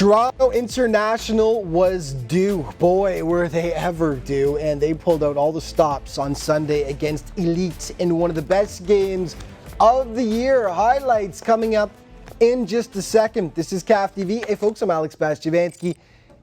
Toronto International was due. Boy, were they ever due. And they pulled out all the stops on Sunday against Elite in one of the best games of the year. Highlights coming up in just a second. This is CAF TV. Hey folks, I'm Alex Bastiavansky.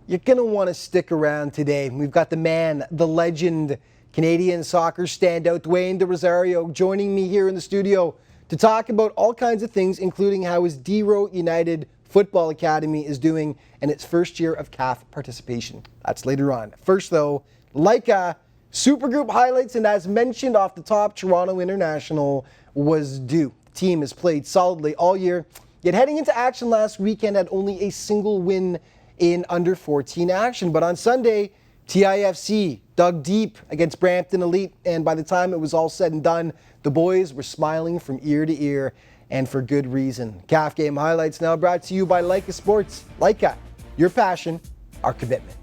You're going to want to stick around today. We've got the man, the legend, Canadian soccer standout, Dwayne De Rosario, joining me here in the studio to talk about all kinds of things, including how his Dero United Football Academy is doing in its first year of CAF participation. That's later on. First, though, Laika Supergroup highlights, and as mentioned off the top, Toronto International was due. The team has played solidly all year, yet heading into action last weekend had only a single win in under 14 action. But on Sunday, TIFC dug deep against Brampton Elite, and by the time it was all said and done, the boys were smiling from ear to ear, and for good reason. CAF Game Highlights now brought to you by Laika Sports. Laika, your passion, our commitment.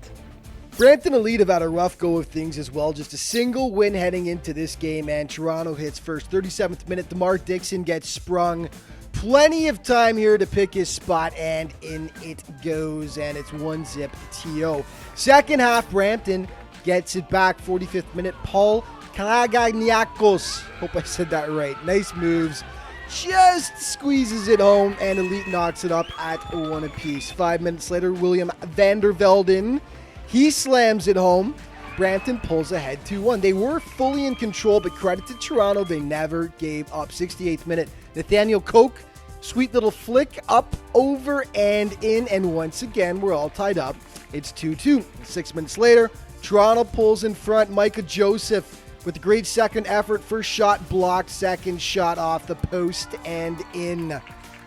Brampton Elite have had a rough go of things as well. Just a single win heading into this game, and Toronto hits first. 37th minute, DeMar Dixon gets sprung. Plenty of time here to pick his spot, and in it goes, and it's 1-0 TO. Second half, Brampton gets it back. 45th minute, Paul Kalagagniakos. Hope I said that right. Nice moves. Just squeezes it home, and Elite knocks it up at 1 apiece. 5 minutes later, William van der Velden, he slams it home. Brampton pulls ahead 2-1. They were fully in control, but credit to Toronto, they never gave up. 68th minute, Nathaniel Koch, sweet little flick up, over, and in, and once again, we're all tied up. It's 2-2. 6 minutes later, Toronto pulls in front. Micah Joseph with a great second effort. First shot blocked, second shot off the post and in.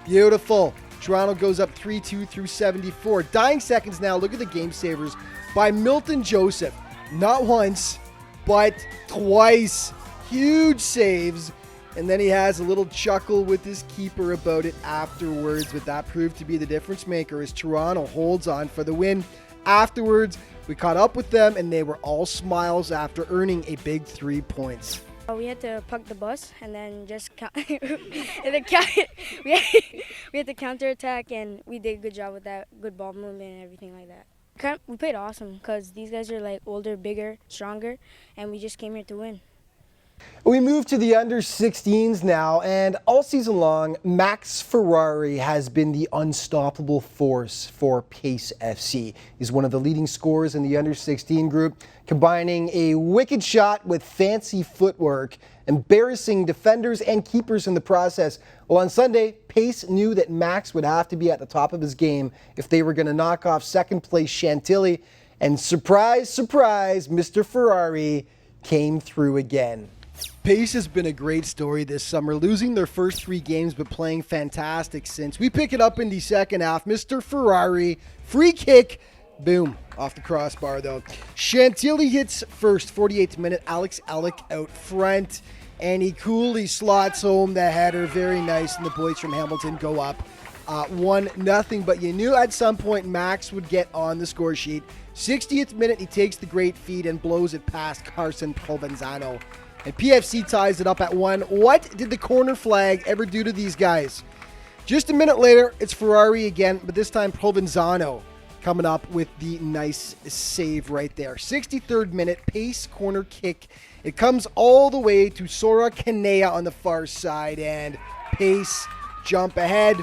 Beautiful. Toronto goes up 3-2 through 74. Dying seconds now. Look at the game savers by Milton Joseph. Not once, but twice. Huge saves. And then he has a little chuckle with his keeper about it afterwards, but that proved to be the difference maker as Toronto holds on for the win. Afterwards, we caught up with them, and they were all smiles after earning a big 3 points. We had to puck the bus and then just we had to counterattack, and we did a good job with that, good ball movement and everything like that. We played awesome because these guys are like older, bigger, stronger, and we just came here to win. We move to the under-16s now, and all season long, Max Ferrari has been the unstoppable force for Pace FC. He's one of the leading scorers in the under-16 group, combining a wicked shot with fancy footwork, embarrassing defenders and keepers in the process. Well, on Sunday, Pace knew that Max would have to be at the top of his game if they were going to knock off second-place Chantilly, and surprise, surprise, Mr. Ferrari came through again. Pace has been a great story this summer, losing their first 3 games but playing fantastic since. We pick it up in the second half. Mr. Ferrari, free kick, boom, off the crossbar though. Chantilly hits first, 48th minute, Alex Alec out front, and he coolly slots home the header, very nice, and the boys from Hamilton go up 1-0, but you knew at some point Max would get on the score sheet. 60th minute, he takes the great feed and blows it past Carson Provenzano. And PFC ties it up at 1. What did the corner flag ever do to these guys? Just a minute later, it's Ferrari again, but this time Provenzano coming up with the nice save right there. 63rd minute, Pace corner kick. It comes all the way to Sora Kanea on the far side, and Pace jump ahead.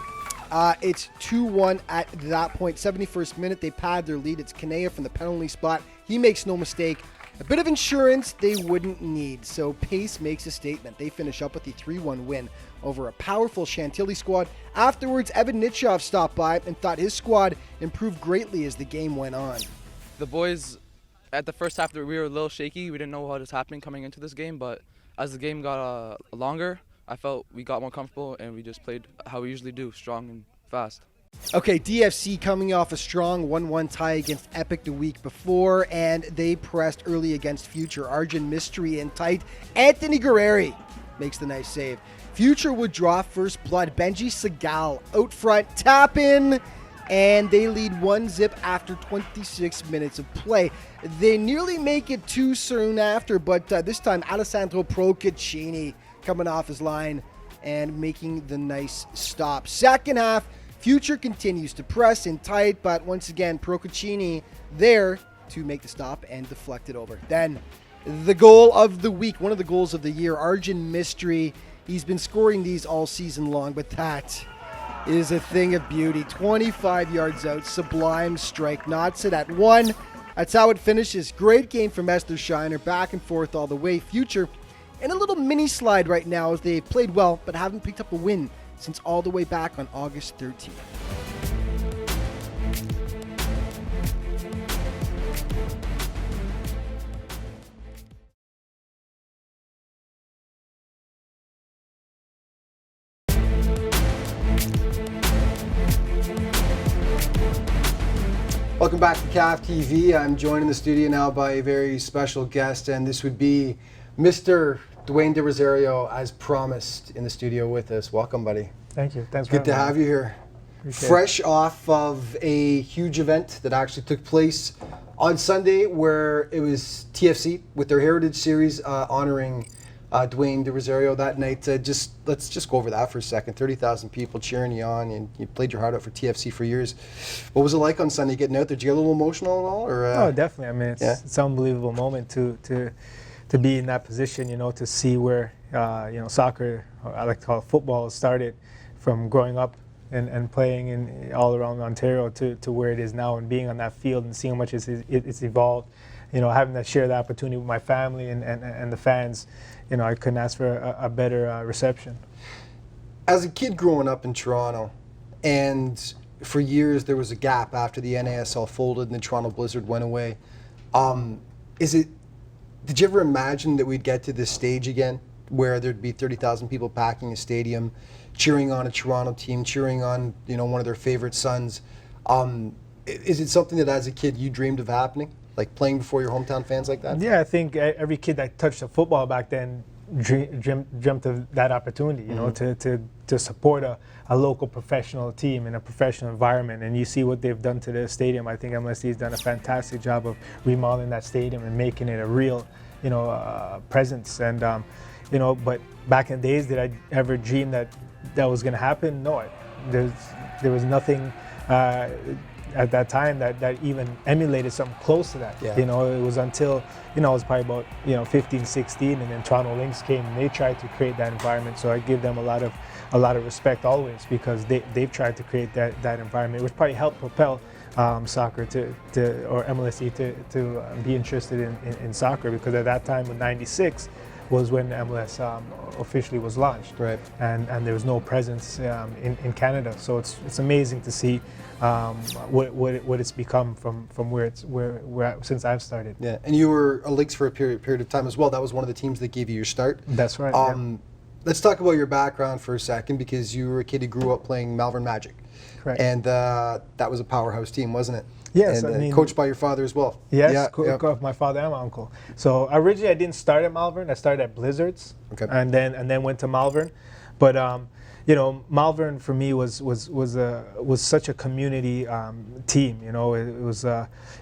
It's 2-1 at that point. 71st minute, they pad their lead. It's Kanea from the penalty spot. He makes no mistake. A bit of insurance they wouldn't need, so Pace makes a statement. They finish up with the 3-1 win over a powerful Chantilly squad. Afterwards, Evan Nitchoff stopped by and thought his squad improved greatly as the game went on. The boys, at the first half, we were a little shaky. We didn't know what was happening coming into this game, but as the game got longer, I felt we got more comfortable and we just played how we usually do, strong and fast. Okay, DFC coming off a strong 1-1 tie against Epic the week before, and they pressed early against Future. Arjun Mystery in tight. Anthony Guerreri makes the nice save. Future would draw first blood. Benji Segal out front, tap in, and they lead 1-0 after 26 minutes of play. They nearly make it 2 soon after, but this time Alessandro Procaccini coming off his line and making the nice stop. Second half, Future continues to press in tight, but once again, Procaccini there to make the stop and deflect it over. Then the goal of the week, one of the goals of the year, Arjun Mystery. He's been scoring these all season long, but that is a thing of beauty. 25 yards out, sublime strike, knots it at 1. That's how it finishes. Great game from Esther Shiner, back and forth all the way. Future in a little mini slide right now as they played well, but haven't picked up a win since all the way back on August 13th. Welcome back to CAF TV. I'm joined in the studio now by a very special guest, and this would be Mr. Dwayne De Rosario, as promised, in the studio with us. Welcome, buddy. Thank you. Thanks for Good to have you here. Fresh off of a huge event that actually took place on Sunday, where it was TFC with their Heritage Series honoring Dwayne De Rosario that night. Let's just go over that for a second. 30,000 people cheering you on, and you played your heart out for TFC for years. What was it like on Sunday getting out there? Did you get a little emotional at all? Or, Oh, definitely. I mean, it's an unbelievable moment to be in that position. You know, to see where soccer, or I like to call it football, started from growing up and playing in all around Ontario to where it is now, and being on that field and seeing how much it's evolved. You know, having to share the opportunity with my family and the fans. You know, I couldn't ask for a better reception. As a kid growing up in Toronto, and for years there was a gap after the NASL folded and the Toronto Blizzard went away. Did you ever imagine that we'd get to this stage again, where there'd be 30,000 people packing a stadium, cheering on a Toronto team, cheering on one of their favorite sons? Is it something that as a kid you dreamed of happening? Like playing before your hometown fans like that? Yeah, I think every kid that touched the football back then dreamt of that opportunity, you know, to support a local professional team in a professional environment. And you see what they've done to the stadium. I think MLSD has done a fantastic job of remodeling that stadium and making it a real, presence. And, but back in the days, did I ever dream that was going to happen? No, there was nothing at that time that even emulated something close to that. Yeah. You know, it was until, I was probably about, 15, 16, and then Toronto Lynx came and they tried to create that environment. So I give them a lot of respect always, because they've tried to create that environment, which probably helped propel soccer or MLSE to be interested in soccer, because at that time in '96 was when MLS officially was launched. Right. And there was no presence in Canada. So it's amazing to see what it's become from where we're at since I've started. Yeah, and you were a Lynx for a period of time as well. That was one of the teams that gave you your start. That's right. Yeah. Let's talk about your background for a second, because you were a kid who grew up playing Malvern Magic. Correct. And that was a powerhouse team, wasn't it? Yes, and coached by your father as well. Yes, my father and my uncle. So originally I didn't start at Malvern. I started at Blizzards, okay, and then went to Malvern. But Malvern for me was such a community team. You know, it was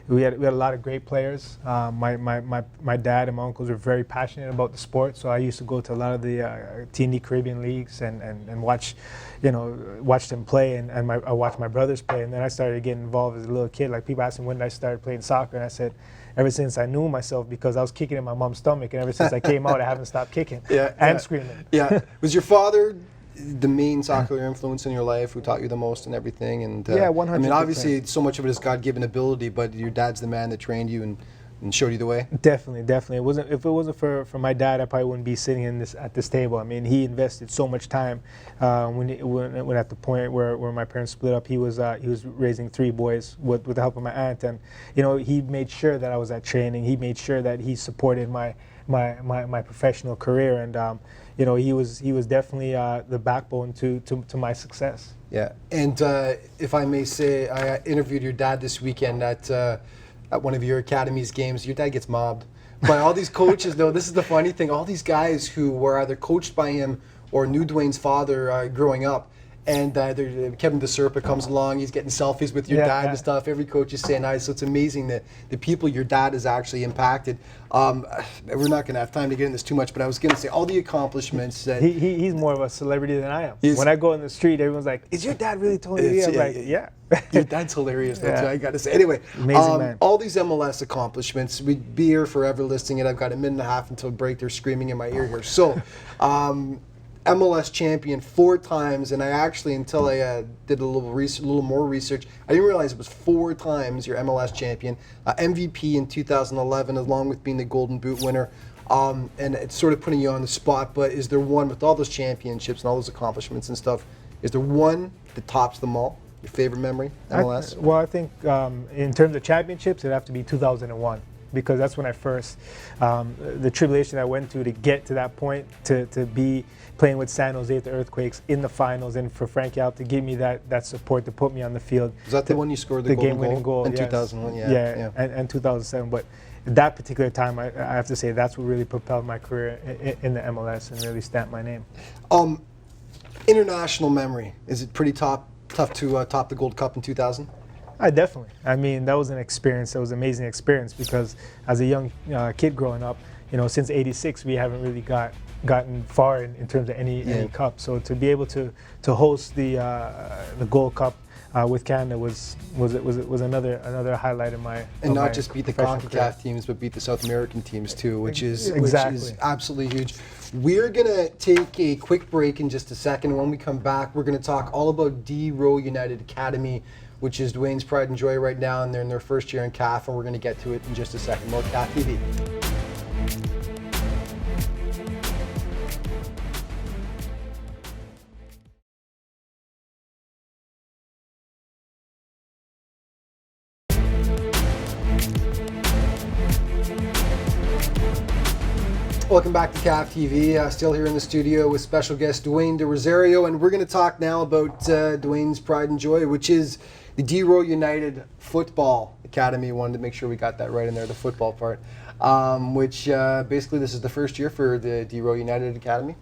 we had a lot of great players. My dad and my uncles were very passionate about the sport, so I used to go to a lot of the T&D Caribbean leagues and watch them play, and I watched my brothers play, and then I started getting involved as a little kid. Like, people asked me when did I start playing soccer, and I said, ever since I knew myself, because I was kicking in my mom's stomach, and ever since I came out, I haven't stopped kicking and screaming. Yeah. Was your father the main soccer influence in your life, who taught you the most and everything? And yeah, 100%. I mean, obviously, so much of it is God-given ability, but your dad's the man that trained you and showed you the way. Definitely. If it wasn't for my dad, I probably wouldn't be sitting at this table. I mean, he invested so much time. When at the point where my parents split up, he was raising 3 boys with the help of my aunt, and he made sure that I was at training. He made sure that he supported my professional career, and he was definitely the backbone to my success. Yeah, and if I may say, I interviewed your dad this weekend at one of your academy's games. Your dad gets mobbed by all these coaches, though. This is the funny thing. All these guys who were either coached by him or knew Dwayne's father growing up, And Kevin DeSerpa comes along. He's getting selfies with your dad and stuff. Every coach is saying hi. So it's amazing that the people your dad has actually impacted. We're not going to have time to get into this too much, but I was going to say all the accomplishments that he's more of a celebrity than I am. He's- When I go in the street, everyone's like, "Is your dad really Tony V?" I'm like, "Yeah." Your dad's hilarious. That's what I got to say. Anyway, Amazing man. all these MLS accomplishments, we'd be here forever listing it. I've got a minute and a half until break. They're screaming in my ear here. So, MLS champion 4 times, and I actually, until I did a little more research, I didn't realize it was 4 times you're MLS champion, MVP in 2011, along with being the Golden Boot winner. And it's sort of putting you on the spot, but is there one, with all those championships and all those accomplishments and stuff, is there one that tops them all? Your favorite memory, MLS? I think in terms of championships, it'd have to be 2001. Because that's when I first, the tribulation I went through to get to that point, to be playing with San Jose at the Earthquakes in the finals, and for Frankie Al to give me that support to put me on the field. Was that the one you scored the game-winning goal in yes. 2001? Yeah. And 2007. But that particular time, I have to say, that's what really propelled my career in the MLS and really stamped my name. International memory, is it pretty tough to top the Gold Cup in 2000? Definitely. I mean, that was an experience. That was an amazing experience because as a young kid growing up, since '86, we haven't really gotten far in terms of any cup. So to be able to host the Gold Cup with Canada was another highlight in my and not just beat the CONCACAF CONCACAF teams, but beat the South American teams too, which is absolutely huge. We're gonna take a quick break in just a second. When we come back, we're gonna talk all about D-Row United Academy, which is Dwayne's pride and joy right now, and they're in their first year in CAF, and we're going to get to it in just a second. More CAF TV. Welcome back to CAF TV. Still here in the studio with special guest Dwayne De Rosario, and we're going to talk now about Dwayne's pride and joy, which is the D-Row United Football Academy. Wanted to make sure we got that right in there, the football part. Which basically this is the first year for the D-Row United Academy,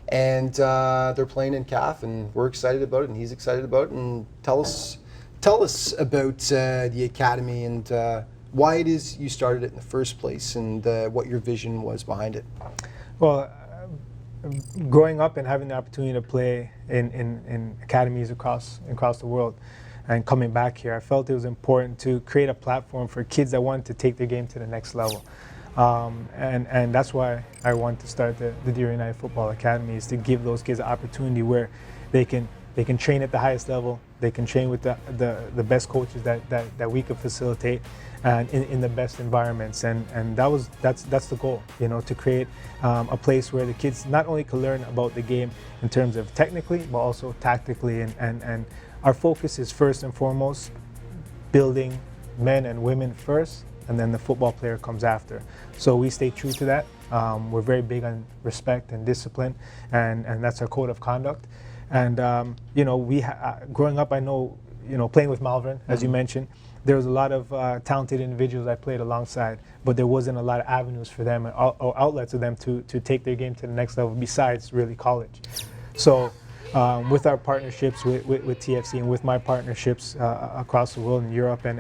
and they're playing in CAF, and we're excited about it, and he's excited about it. And tell us about the academy and why it is you started it in the first place, and what your vision was behind it. Well, growing up and having the opportunity to play in academies across the world, and coming back here, I felt it was important to create a platform for kids that wanted to take their game to the next level. And that's why I wanted to start the D-Row United Football Academy, is to give those kids an opportunity where they can train at the highest level, they can train with the best coaches that we could facilitate, and in the best environments. And that's the goal, to create a place where the kids not only can learn about the game in terms of technically, but also tactically. And our focus is first and foremost building men and women first, and then the football player comes after. So we stay true to that. We're very big on respect and discipline, and that's our code of conduct. And growing up, I know, playing with Malvern, as you mentioned, there was a lot of talented individuals I played alongside, but there wasn't a lot of avenues for them or outlets for them to take their game to the next level besides really college. So with our partnerships with TFC and with my partnerships across the world in Europe and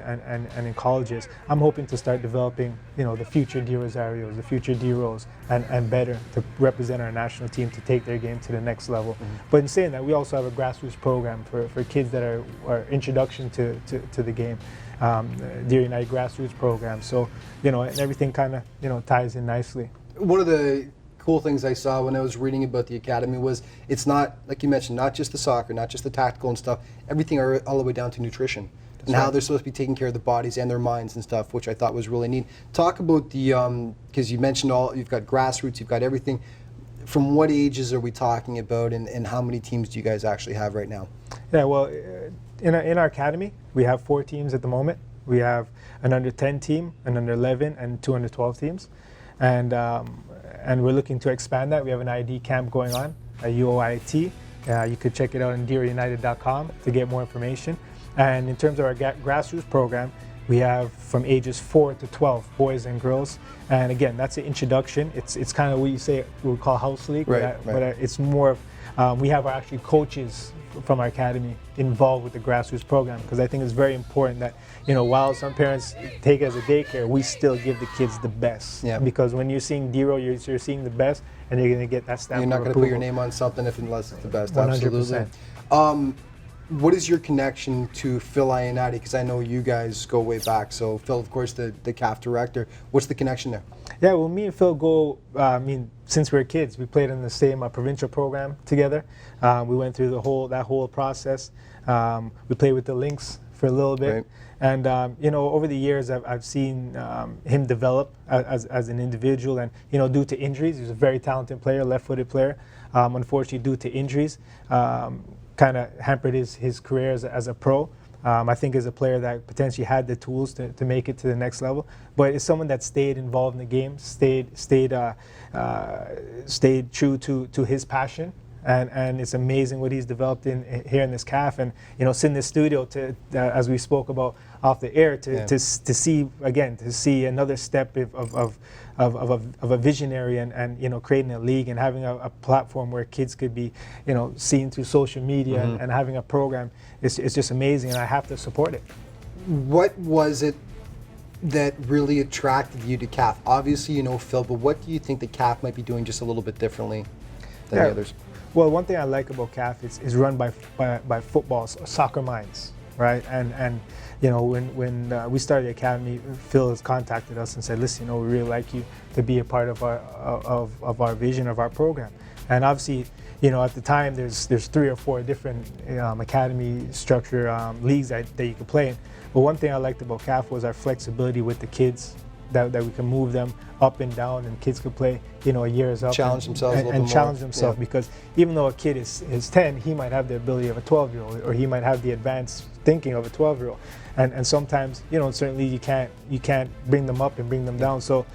in colleges, I'm hoping to start developing, the future D Rosarios, the future D Rows, and better to represent our national team to take their game to the next level. But in saying that, we also have a grassroots program for kids that are introduction to the game, D-Row United grassroots program. So, and everything kind of, ties in nicely. One of the cool things I saw when I was reading about the academy was it's not, like you mentioned, not just the soccer, not just the tactical and stuff, everything all the way down to nutrition. That's and right. How they're supposed to be taking care of the bodies and their minds and stuff, which I thought was really neat. Talk about the, because you mentioned you've got grassroots, you've got everything. From what ages are we talking about, and how many teams do you guys actually have right now? Yeah, well, in our academy, we have 4 teams at the moment. We have an under 10 team, an under 11, and 2 under 12 teams. And we're looking to expand that. We have an ID camp going on, a UOIT. You could check it out on DRUnited.com to get more information. And in terms of our grassroots program, We have from ages 4 to 12, boys and girls. And again, that's an introduction. It's kind of what you say we call house league, but it's more of, we have actually coaches from our academy involved with the grassroots program, because I think it's very important that, you know, while some parents take it as a daycare, we still give the kids the best. Yeah. Because when you're seeing Dero, you're seeing the best, and you're going to get that stamp. You're not going to put your name on something unless it's the best. 100%. Absolutely. What is your connection to Phil Ionati? Because I know you guys go way back. So Phil, of course, the CAF director. What's the connection there? Yeah, well, me and Phil go, since we were kids, we played in the same provincial program together. We went through that whole process. We played with the Lynx for a little bit. Right. And, you know, over the years, I've seen him develop as an individual. And, you know, due to injuries, he's a very talented player, left-footed player. Unfortunately, due to injuries, kind of hampered his career as a pro. I think as a player that potentially had the tools to make it to the next level, but it's someone that stayed involved in the game, stayed true to his passion, and it's amazing what he's developed here in this CAF. And you know, sit in this studio as we spoke about off the air to see another step of a visionary and you know, creating a league and having a platform where kids could be, you know, seen through social media and having a program. It's just amazing, and I have to support it. What was it that really attracted you to CAF? Obviously, you know Phil, but what do you think the CAF might be doing just a little bit differently than the others? Well, one thing I like about CAF is run by football, soccer minds, right? And you know, when we started the academy, Phil has contacted us and said, listen, you know, we really like you to be a part of our vision of our program. And obviously, you know, at the time, there's 3 or 4 different academy structure leagues that you could play in. But one thing I liked about CAF was our flexibility with the kids, that we can move them up and down, and kids could play, you know, a year is up. Challenge themselves a little bit more. Challenge themselves, because even though a kid is 10, he might have the ability of a 12-year-old, or he might have the advanced thinking of a 12-year-old. And sometimes, you know, certainly you can't bring them up and bring them down. So,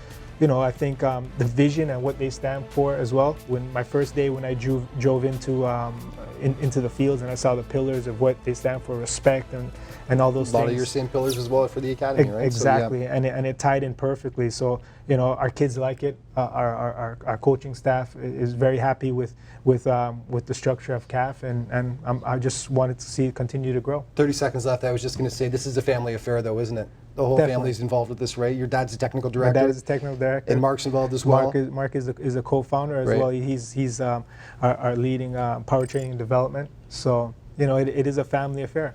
you know, I think the vision and what they stand for as well. When my first day, when I drove into the fields and I saw the pillars of what they stand for, respect and all those things. A lot of your same pillars as well for the academy, right? Exactly, So, yeah. and it tied in perfectly. So, you know, our kids like it. Our coaching staff is very happy with the structure of CAF, and I just wanted to see it continue to grow. 30 seconds left. I was just going to say, this is a family affair, though, isn't it? The whole family's involved with this, right? Your dad's a technical director. My dad is a technical director. And Mark's involved as well. Mark is a co-founder as well. He's our leading power training and development. So, you know, it is a family affair.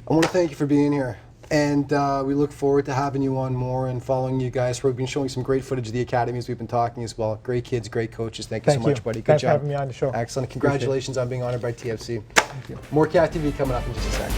I want to thank you for being here. And we look forward to having you on more and following you guys. We've been showing some great footage of the academies we've been talking as well. Great kids, great coaches. Thank you so much, buddy. Good Thanks job. for having me on the show. Excellent. Congratulations on being honored by TFC. Thank you. More CAF TV coming up in just a second.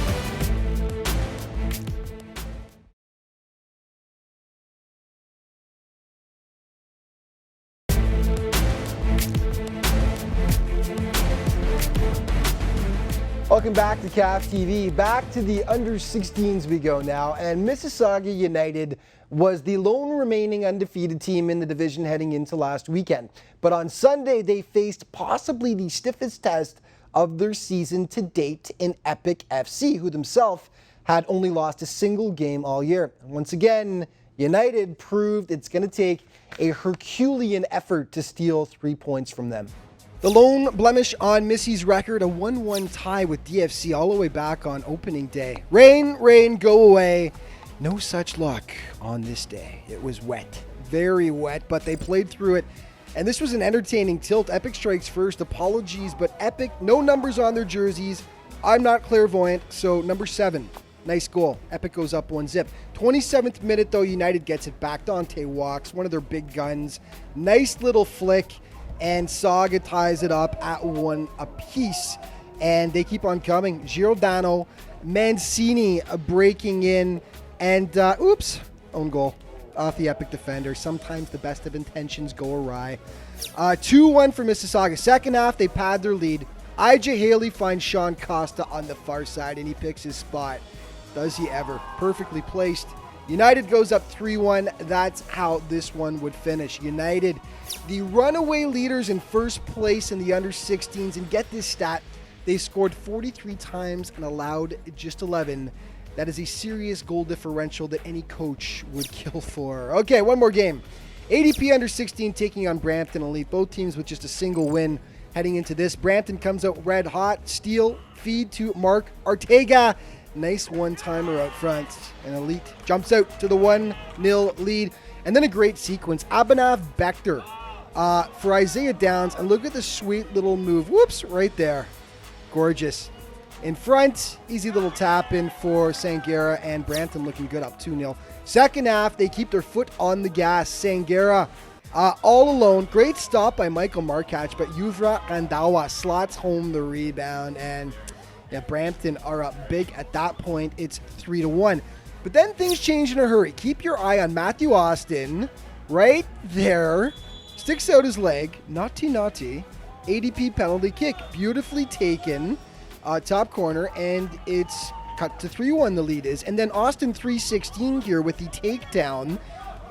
Welcome back to CAF TV. Back to the under-16s we go now, and Mississauga United was the lone remaining undefeated team in the division heading into last weekend. But on Sunday, they faced possibly the stiffest test of their season to date in Epic FC, who themselves had only lost a single game all year. And once again, United proved it's going to take a Herculean effort to steal 3 points from them. The lone blemish on Missy's record, a 1-1 tie with DFC all the way back on opening day. Rain, go away. No such luck on this day. It was wet, very wet, but they played through it. And this was an entertaining tilt. Epic strikes first. Apologies, but Epic, no numbers on their jerseys. I'm not clairvoyant, so number 7. Nice goal. Epic goes up 1-0. 27th minute, though, United gets it back. Dante walks, one of their big guns. Nice little flick. And Saga ties it up at 1 apiece. And they keep on coming. Giordano, Mancini breaking in. And, own goal off the Epic defender. Sometimes the best of intentions go awry. 2-1 for Mississauga. Second half, they pad their lead. IJ Haley finds Sean Costa on the far side, and he picks his spot. Does he ever? Perfectly placed. United goes up 3-1. That's how this one would finish. United, the runaway leaders in first place in the under-16s. And get this stat, they scored 43 times and allowed just 11. That is a serious goal differential that any coach would kill for. Okay, one more game. ADP under 16 taking on Brampton Elite. Both teams with just a single win heading into this. Brampton comes out red hot. Steal, feed to Mark Ortega. Nice one-timer out front. And Elite jumps out to the 1-0 lead. And then a great sequence. Abhinav Bector for Isaiah Downs. And look at the sweet little move. Whoops, right there. Gorgeous. In front, easy little tap in for Sangera, and Brampton looking good up 2-0. Second half, they keep their foot on the gas. Sangera all alone. Great stop by Michael Markach, but Yuvra Randawa slots home the rebound, and yeah, Brampton are up big at that point. It's 3-1. But then things change in a hurry. Keep your eye on Matthew Austin right there. Sticks out his leg. Naughty. ADP penalty kick. Beautifully taken. Top corner, and it's cut to 3-1 the lead is. And then Austin 316 here with the takedown,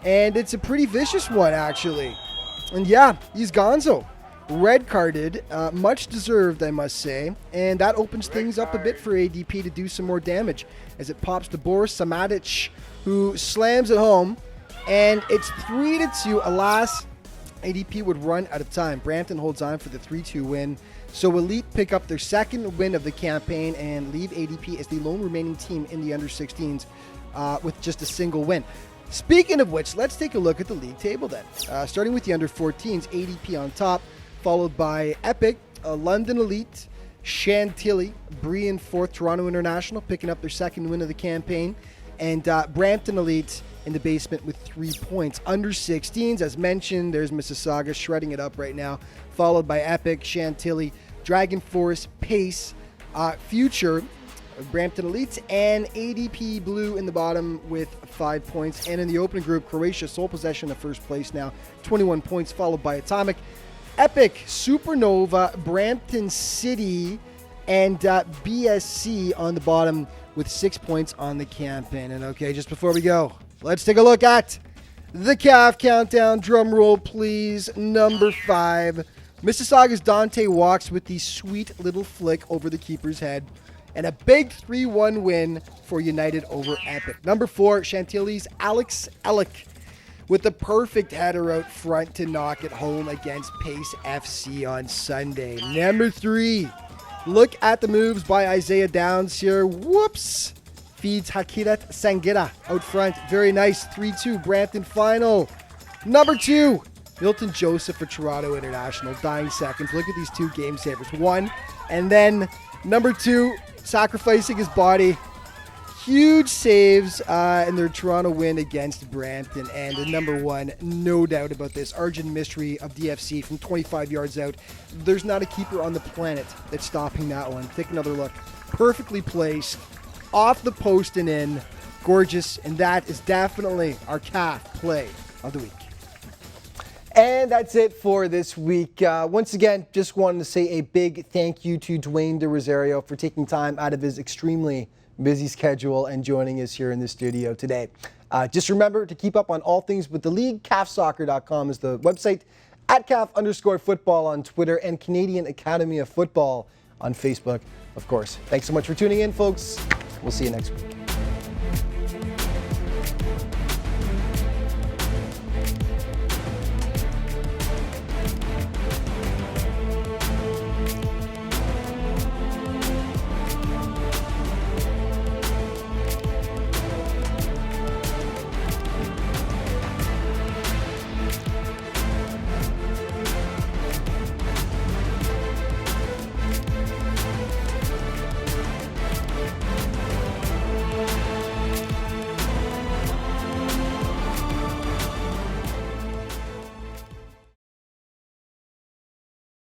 and it's a pretty vicious one actually. And yeah, he's gonzo. Red carded, much deserved I must say, and that opens things up a bit for ADP to do some more damage as it pops to Boris Samadic, who slams it home, and it's 3-2. Alas, ADP would run out of time. Brampton holds on for the 3-2 win. So Elite pick up their second win of the campaign and leave ADP as the lone remaining team in the under-16s with just a single win. Speaking of which, let's take a look at the league table then. Starting with the under-14s, ADP on top, followed by Epic, London Elite, Chantilly, Bree in fourth, Toronto International picking up their second win of the campaign, and Brampton Elite in the basement with 3 points. Under 16s, as mentioned, there's Mississauga shredding it up right now, followed by Epic, Chantilly, Dragon Force, Pace, Future, Brampton Elites, and ADP Blue in the bottom with 5 points. And in the opening group, Croatia sole possession of first place now, 21 points, followed by Atomic, Epic, Supernova, Brampton City, and BSC on the bottom with 6 points on the campaign. And okay, just before we go, let's take a look at the CAF countdown. Drum roll, please. Number 5. Mississauga's Dante walks with the sweet little flick over the keeper's head. And a big 3-1 win for United over Epic. Number 4, Chantilly's Alex Ellick with the perfect header out front to knock it home against Pace FC on Sunday. Number 3, look at the moves by Isaiah Downs here. Whoops. Feeds Hakirat Sangera out front. Very nice. 3-2 Brampton final. Number 2, Milton Joseph for Toronto International. Dying seconds. Look at these two game savers. 1, and then number 2, sacrificing his body. Huge saves in their Toronto win against Brampton. And the number 1, no doubt about this, Arjun Mystery of DFC from 25 yards out. There's not a keeper on the planet that's stopping that one. Take another look. Perfectly placed. Off the post and in. Gorgeous. And that is definitely our CAF play of the week. And that's it for this week. Once again, just wanted to say a big thank you to Dwayne De Rosario for taking time out of his extremely busy schedule and joining us here in the studio today. Just remember to keep up on all things with the league. CAFsoccer.com is the website. At CAF_football on Twitter, and Canadian Academy of Football on Facebook, of course. Thanks so much for tuning in, folks. We'll see you next week.